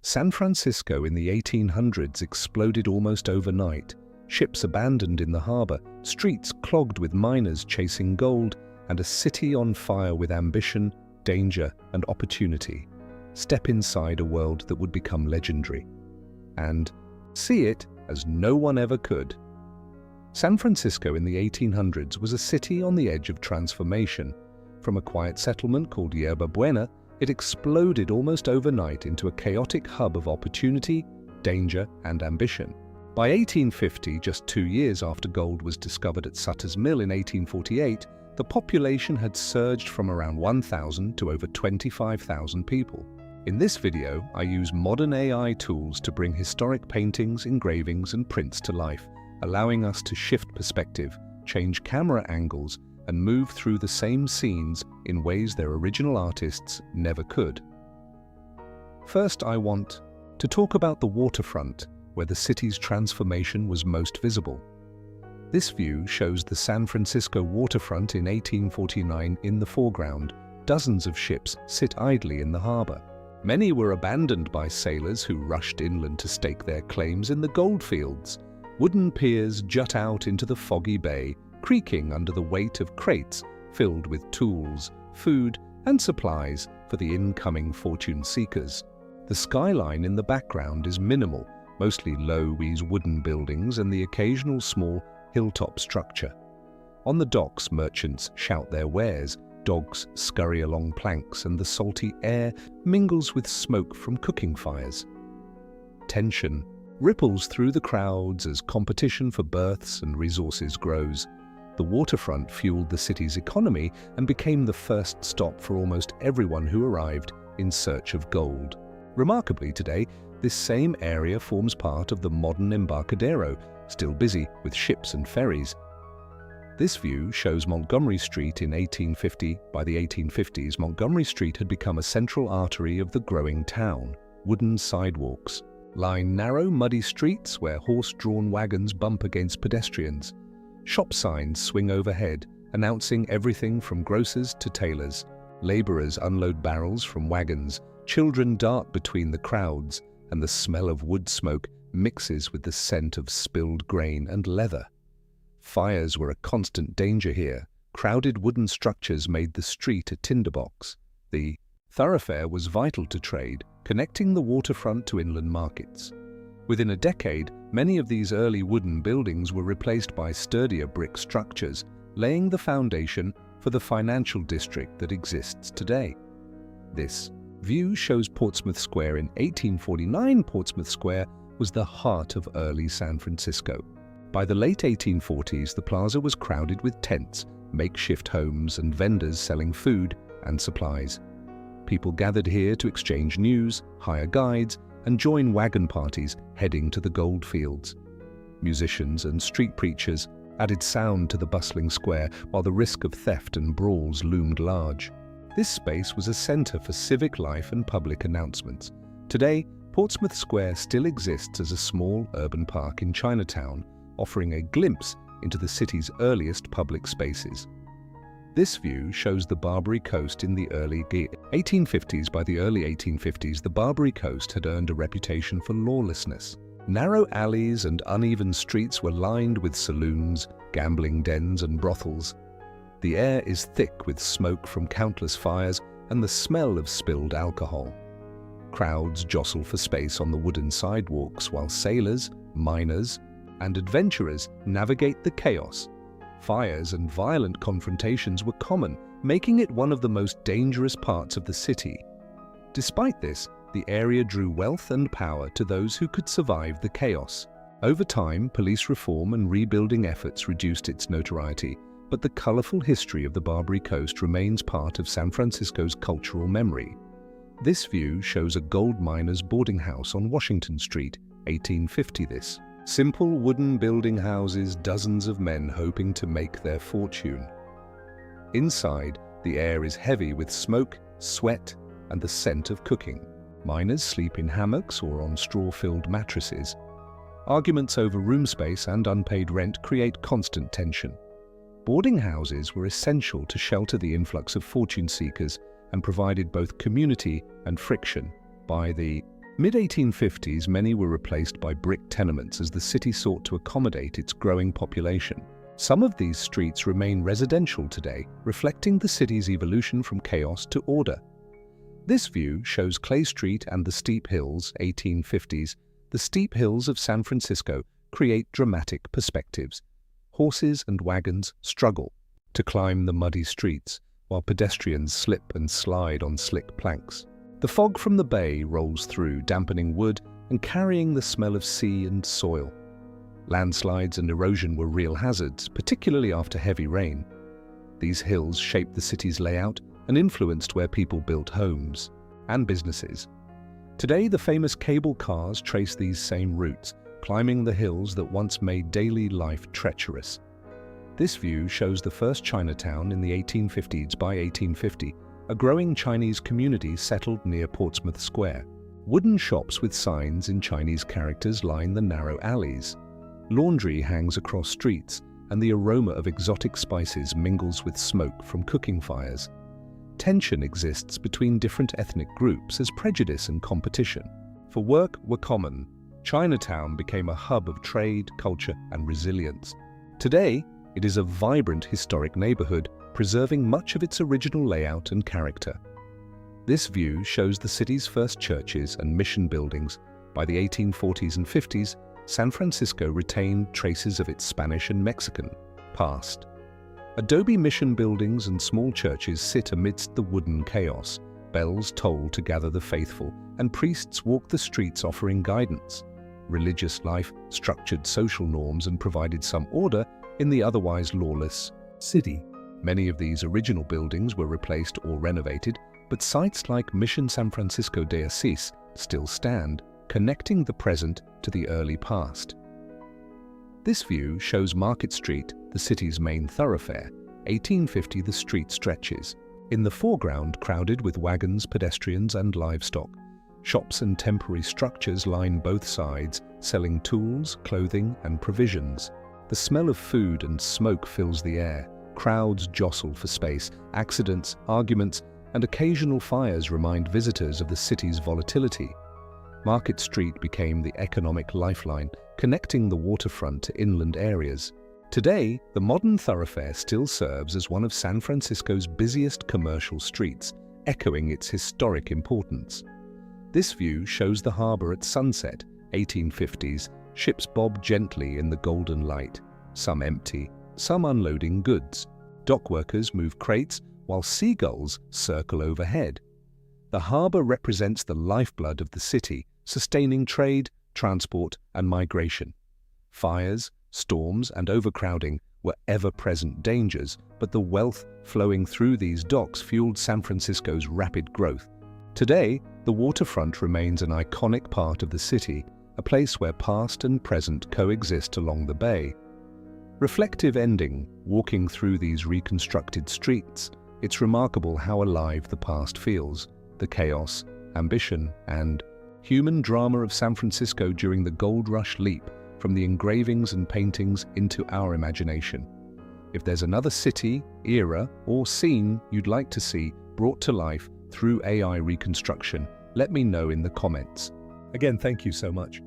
San Francisco in the 1800s exploded almost overnight. Ships abandoned in the harbor, streets clogged with miners chasing gold, and a city on fire with ambition, danger, and opportunity. Step inside a world that would become legendary. And see it as no one ever could. San Francisco in the 1800s was a city on the edge of transformation. From a quiet settlement called Yerba Buena, it exploded almost overnight into a chaotic hub of opportunity, danger, and ambition. By 1850, just 2 years after gold was discovered at Sutter's Mill in 1848, the population had surged from around 1,000 to over 25,000 people. In this video, I use modern AI tools to bring historic paintings, engravings, and prints to life, allowing us to shift perspective, change camera angles, and move through the same scenes in ways their original artists never could. First, I want to talk about the waterfront, where the city's transformation was most visible. This view shows the San Francisco waterfront in 1849 in the foreground. Dozens of ships sit idly in the harbor. Many were abandoned by sailors who rushed inland to stake their claims in the gold fields. Wooden piers jut out into the foggy bay, creaking under the weight of crates filled with tools, food, and supplies for the incoming fortune-seekers. The skyline in the background is minimal, mostly low-rise wooden buildings and the occasional small hilltop structure. On the docks, merchants shout their wares, dogs scurry along planks, and the salty air mingles with smoke from cooking fires. Tension ripples through the crowds as competition for berths and resources grows. The waterfront fueled the city's economy and became the first stop for almost everyone who arrived in search of gold. Remarkably today, this same area forms part of the modern Embarcadero, still busy with ships and ferries. This view shows Montgomery Street in 1850. By the 1850s, Montgomery Street had become a central artery of the growing town. Wooden sidewalks line narrow, muddy streets where horse-drawn wagons bump against pedestrians. Shop signs swing overhead, announcing everything from grocers to tailors. Laborers unload barrels from wagons. Children dart between the crowds, and the smell of wood smoke mixes with the scent of spilled grain and leather. Fires were a constant danger here. Crowded wooden structures made the street a tinderbox. The thoroughfare was vital to trade, connecting the waterfront to inland markets. Within a decade, many of these early wooden buildings were replaced by sturdier brick structures, laying the foundation for the financial district that exists today. This view shows Portsmouth Square in 1849. Portsmouth Square was the heart of early San Francisco. By the late 1840s, the plaza was crowded with tents, makeshift homes, and vendors selling food and supplies. People gathered here to exchange news, hire guides, and join wagon parties heading to the gold fields. Musicians and street preachers added sound to the bustling square, while the risk of theft and brawls loomed large. This space was a center for civic life and public announcements. Today, Portsmouth Square still exists as a small urban park in Chinatown, offering a glimpse into the city's earliest public spaces. This view shows the Barbary Coast in the early 1850s. By the early 1850s, the Barbary Coast had earned a reputation for lawlessness. Narrow alleys and uneven streets were lined with saloons, gambling dens, and brothels. The air is thick with smoke from countless fires and the smell of spilled alcohol. Crowds jostle for space on the wooden sidewalks while sailors, miners, and adventurers navigate the chaos. Fires and violent confrontations were common, making it one of the most dangerous parts of the city. Despite this, the area drew wealth and power to those who could survive the chaos. Over time, police reform and rebuilding efforts reduced its notoriety, but the colorful history of the Barbary Coast remains part of San Francisco's cultural memory. This view shows a gold miner's boarding house on Washington Street, 1850. This simple wooden building houses dozens of men hoping to make their fortune. Inside, the air is heavy with smoke, sweat, and the scent of cooking. Miners sleep in hammocks or on straw-filled mattresses. Arguments over room space and unpaid rent create constant tension. Boarding houses were essential to shelter the influx of fortune seekers and provided both community and friction. By the Mid-1850s, many were replaced by brick tenements as the city sought to accommodate its growing population. Some of these streets remain residential today, reflecting the city's evolution from chaos to order. This view shows Clay Street and the steep hills, 1850s. The steep hills of San Francisco create dramatic perspectives. Horses and wagons struggle to climb the muddy streets, while pedestrians slip and slide on slick planks. The fog from the bay rolls through, dampening wood and carrying the smell of sea and soil. Landslides and erosion were real hazards, particularly after heavy rain. These hills shaped the city's layout and influenced where people built homes and businesses. Today, the famous cable cars trace these same routes, climbing the hills that once made daily life treacherous. This view shows the first Chinatown in the 1850s. By 1850, a growing Chinese community settled near Portsmouth Square. Wooden shops with signs in Chinese characters line the narrow alleys. Laundry hangs across streets, and the aroma of exotic spices mingles with smoke from cooking fires. Tension exists between different ethnic groups as prejudice and competition for work were common. Chinatown became a hub of trade, culture, and resilience. Today, it is a vibrant historic neighborhood, preserving much of its original layout and character. This view shows the city's first churches and mission buildings. By the 1840s and 50s, San Francisco retained traces of its Spanish and Mexican past. Adobe mission buildings and small churches sit amidst the wooden chaos. Bells toll to gather the faithful, and priests walk the streets offering guidance. Religious life structured social norms and provided some order in the otherwise lawless city. Many of these original buildings were replaced or renovated, but sites like Mission San Francisco de Asís still stand, connecting the present to the early past. This view shows Market Street, the city's main thoroughfare. 1850, the street stretches. In the foreground, crowded with wagons, pedestrians, and livestock. Shops and temporary structures line both sides, selling tools, clothing, and provisions. The smell of food and smoke fills the air. Crowds jostle for space. Accidents, arguments, and occasional fires remind visitors of the city's volatility. Market Street became the economic lifeline, connecting the waterfront to inland areas. Today, the modern thoroughfare still serves as one of San Francisco's busiest commercial streets, echoing its historic importance. This view shows the harbor at sunset, 1850s. Ships bob gently in the golden light, some empty, some unloading goods. Dockworkers move crates while seagulls circle overhead. The harbor represents the lifeblood of the city, sustaining trade, transport, and migration. Fires, storms, and overcrowding were ever-present dangers, but the wealth flowing through these docks fueled San Francisco's rapid growth. Today, the waterfront remains an iconic part of the city, a place where past and present coexist along the bay. Reflective ending, walking through these reconstructed streets, it's remarkable how alive the past feels, the chaos, ambition, and human drama of San Francisco during the Gold Rush leap from the engravings and paintings into our imagination. If there's another city, era, or scene you'd like to see brought to life through AI reconstruction, let me know in the comments. Again, thank you so much.